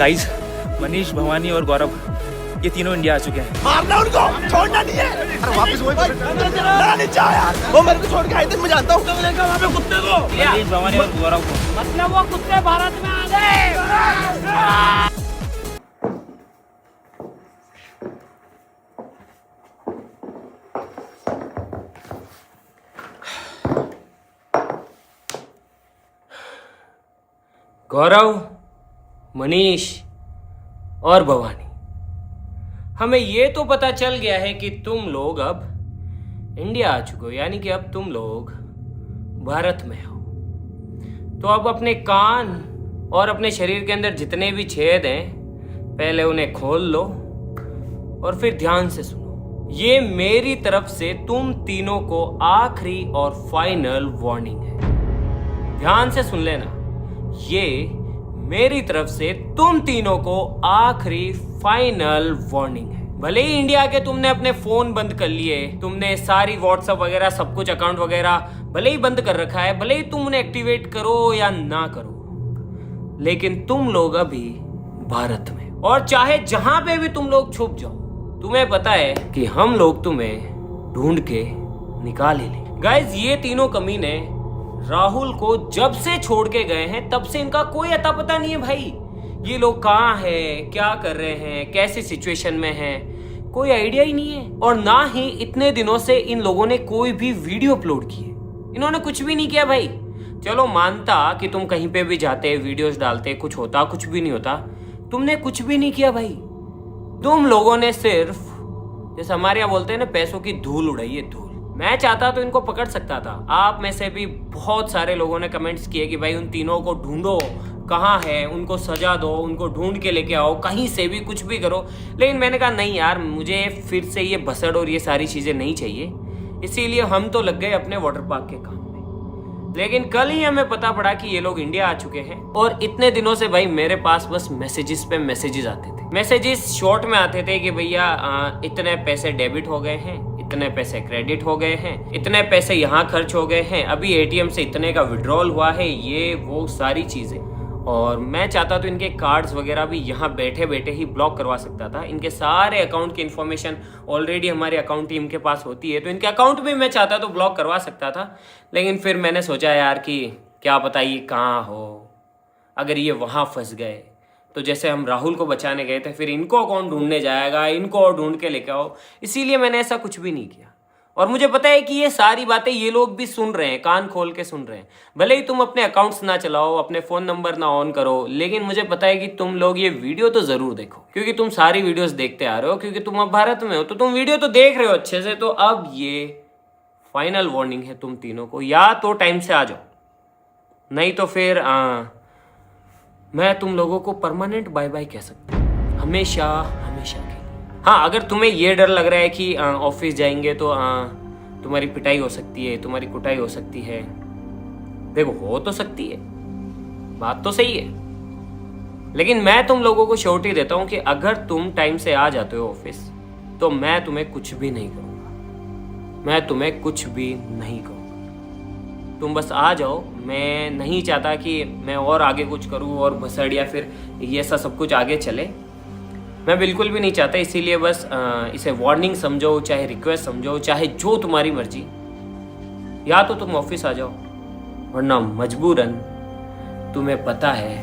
Guys, Manish, Bhavani और गौरव ये तीनों इंडिया आ चुके हैं। मारना उनको, छोड़ना नहीं है। अरे वापस वही नहीं जाओ यार, वो मेरे को छोड़ के आए थे, मैं जानता हूँ कब लेगा वहाँ पे कुत्ते को। मनीष, भवानी और गौरव को मतलब वो कुत्ते भारत में आ गए। गौरव, मनीष और भवानी, हमें ये तो पता चल गया है कि तुम लोग अब इंडिया आ चुके हो, यानी कि अब तुम लोग भारत में हो। तो अब अपने कान और अपने शरीर के अंदर जितने भी छेद हैं पहले उन्हें खोल लो और फिर ध्यान से सुनो। ये मेरी तरफ से तुम तीनों को आखिरी और फाइनल वार्निंग है। ध्यान से सुन लेना, ये मेरी तरफ से तुम तीनों को आखिरी फाइनल वार्निंग है। भले ही इंडिया के तुमने अपने फोन बंद कर लिए, तुमने सारी व्हाट्सएप वगैरह सब कुछ अकाउंट वगैरह भले ही बंद कर रखा है, भले ही तुम उन्हें एक्टिवेट करो या ना करो, लेकिन तुम लोग अभी भारत में, और चाहे जहां पे भी तुम लोग छुप जाओ, तुम्हें पता है कि हम लोग तुम्हें ढूंढ के निकाल ही लेंगे। गाइस, ये तीनों कमीने राहुल को जब से छोड़ के गए हैं तब से इनका कोई अता पता नहीं है भाई। ये लोग कहाँ हैं, क्या कर रहे हैं, कैसी सिचुएशन में हैं, कोई आइडिया ही नहीं है। और ना ही इतने दिनों से इन लोगों ने कोई भी वीडियो अपलोड की है, इन्होंने कुछ भी नहीं किया भाई। चलो मानता कि तुम कहीं पे भी जाते, वीडियोस डालते, कुछ होता, कुछ भी नहीं होता, तुमने कुछ भी नहीं किया भाई। तुम लोगों ने सिर्फ, जैसे हमारे यहाँ बोलते हैं ना, पैसों की धूल उड़ाई है, धूल। मैं चाहता तो इनको पकड़ सकता था। आप में से भी बहुत सारे लोगों ने कमेंट्स किए कि भाई उन तीनों को ढूंढो, कहाँ है, उनको सजा दो, उनको ढूंढ के लेके आओ, कहीं से भी कुछ भी करो। लेकिन मैंने कहा नहीं यार, मुझे फिर से ये भसड़ और ये सारी चीज़ें नहीं चाहिए। इसीलिए हम तो लग गए अपने वाटर पार्क के काम में। लेकिन कल ही हमें पता पड़ा कि ये लोग इंडिया आ चुके हैं। और इतने दिनों से भाई मेरे पास बस मैसेजेस पे मैसेजेस आते थे। मैसेजेस शॉर्ट में आते थे कि भैया इतने पैसे डेबिट हो गए हैं, इतने पैसे क्रेडिट हो गए हैं, इतने पैसे यहाँ खर्च हो गए हैं, अभी एटीएम से इतने का विड्रॉल हुआ है, ये वो सारी चीज़ें। और मैं चाहता तो इनके कार्ड्स वगैरह भी यहाँ बैठे बैठे ही ब्लॉक करवा सकता था। इनके सारे अकाउंट की इन्फॉर्मेशन ऑलरेडी हमारे अकाउंट टीम के पास होती है, तो इनके अकाउंट भी मैं चाहता तो ब्लॉक करवा सकता था। लेकिन फिर मैंने सोचा यार कि क्या पता ये कहाँ हो, अगर ये वहाँ फंस गए तो जैसे हम राहुल को बचाने गए थे, फिर इनको कौन ढूंढने जाएगा, इनको और ढूंढ के लेके आओ। इसीलिए मैंने ऐसा कुछ भी नहीं किया। और मुझे पता है कि ये सारी बातें ये लोग भी सुन रहे हैं, कान खोल के सुन रहे हैं। भले ही तुम अपने अकाउंट्स ना चलाओ, अपने फ़ोन नंबर ना ऑन करो, लेकिन मुझे पता है कि तुम लोग ये वीडियो तो ज़रूर देखो, क्योंकि तुम सारी वीडियोस देखते आ रहे हो, क्योंकि तुम अब भारत में हो, तो तुम वीडियो तो देख रहे हो अच्छे से। तो अब ये फाइनल वार्निंग है तुम तीनों को, या तो टाइम से आ जाओ, नहीं तो फिर मैं तुम लोगों को परमानेंट बाय बाय कह सकता हूँ, हमेशा हमेशा के लिए। हाँ, अगर तुम्हें ये डर लग रहा है कि ऑफिस जाएंगे तो तुम्हारी पिटाई हो सकती है, तुम्हारी कुटाई हो सकती है, देखो हो तो सकती है, बात तो सही है। लेकिन मैं तुम लोगों को श्योरिटी देता हूँ कि अगर तुम टाइम से आ जाते हो ऑफिस, तो मैं तुम्हें कुछ भी नहीं करूँगा, मैं तुम्हें कुछ भी नहीं कहूँगा। तुम बस आ जाओ। मैं नहीं चाहता कि मैं और आगे कुछ करूँ और भसड़ या फिर ये सब कुछ आगे चले, मैं बिल्कुल भी नहीं चाहता। इसीलिए बस इसे वार्निंग समझो, चाहे रिक्वेस्ट समझो, चाहे जो तुम्हारी मर्जी। या तो तुम ऑफिस आ जाओ, वरना मजबूरन तुम्हें पता है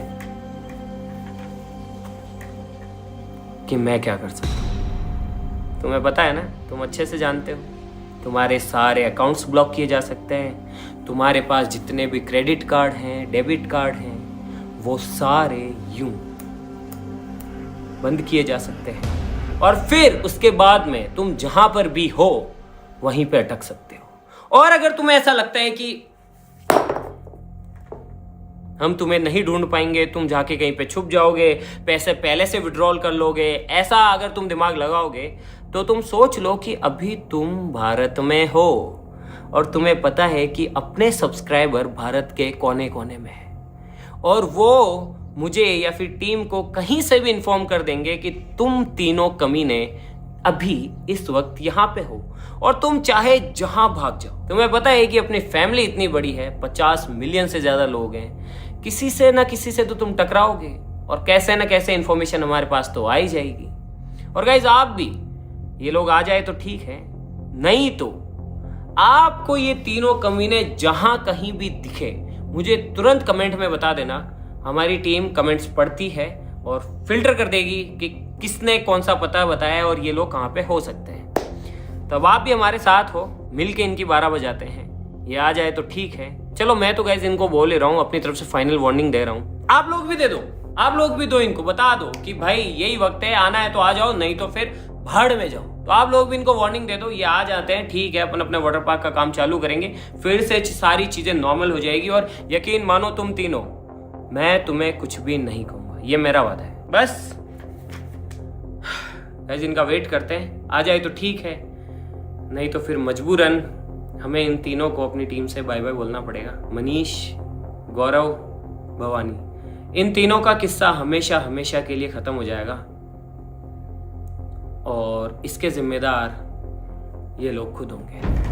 कि मैं क्या कर सकता हूँ। तुम्हें पता है ना, तुम अच्छे से जानते हो। तुम्हारे सारे अकाउंट्स ब्लॉक किए जा सकते हैं, तुम्हारे पास जितने भी क्रेडिट कार्ड हैं, डेबिट कार्ड हैं, वो सारे यूं बंद किए जा सकते हैं। और फिर उसके बाद में तुम जहां पर भी हो वहीं पे अटक सकते हो। और अगर तुम्हें ऐसा लगता है कि हम तुम्हें नहीं ढूंढ पाएंगे, तुम जाके कहीं पे छुप जाओगे, पैसे पहले से विड्रॉल कर लोगे, ऐसा अगर तुम दिमाग लगाओगे, तो तुम सोच लो कि अभी तुम भारत में हो और तुम्हें पता है कि अपने सब्सक्राइबर भारत के कोने कोने में है, और वो मुझे या फिर टीम को कहीं से भी इन्फॉर्म कर देंगे कि तुम तीनों कमीने अभी इस वक्त यहाँ पे हो, और तुम चाहे जहां भाग जाओ। तुम्हें पता है कि अपनी फैमिली इतनी बड़ी है, 50 मिलियन से ज्यादा लोग हैं, किसी से ना किसी से तो तुम टकराओगे, और कैसे ना कैसे इन्फॉर्मेशन हमारे पास तो आ ही जाएगी। और गाइज आप भी, ये लोग आ जाए तो ठीक है, नहीं तो आपको ये तीनों कमीने जहां कहीं भी दिखे मुझे तुरंत कमेंट में बता देना। हमारी टीम कमेंट्स पढ़ती है और फिल्टर कर देगी कि किसने कौन सा पता बताया और ये लोग कहाँ पे हो सकते हैं। तब आप भी हमारे साथ हो, मिलके इनकी 12 बजाते हैं। ये आ जाए तो ठीक है। चलो मैं तो गाइस इनको बोल ही रहा हूँ, अपनी तरफ से फाइनल वार्निंग दे रहा हूँ। आप लोग भी दे दो, आप लोग भी दो, इनको बता दो कि भाई यही वक्त है, आना है तो आ जाओ, नहीं तो फिर भाड़ में जाओ। तो आप लोग भी इनको वार्निंग दे दो, ये आ जाते हैं, ठीक है, अपन अपने वाटर पार्क का काम चालू करेंगे, फिर से सारी चीजें नॉर्मल हो जाएगी। और यकीन मानो तुम तीनों, मैं तुम्हें कुछ भी नहीं कहूंगा, ये मेरा वादा है। बस गाइस इनका वेट करते हैं, आ जाए तो ठीक है, नहीं तो फिर मजबूरन हमें इन तीनों को अपनी टीम से बाय बाय बोलना पड़ेगा। मनीष, गौरव, भवानी, इन तीनों का किस्सा हमेशा हमेशा के लिए खत्म हो जाएगा और इसके जिम्मेदार ये लोग खुद होंगे।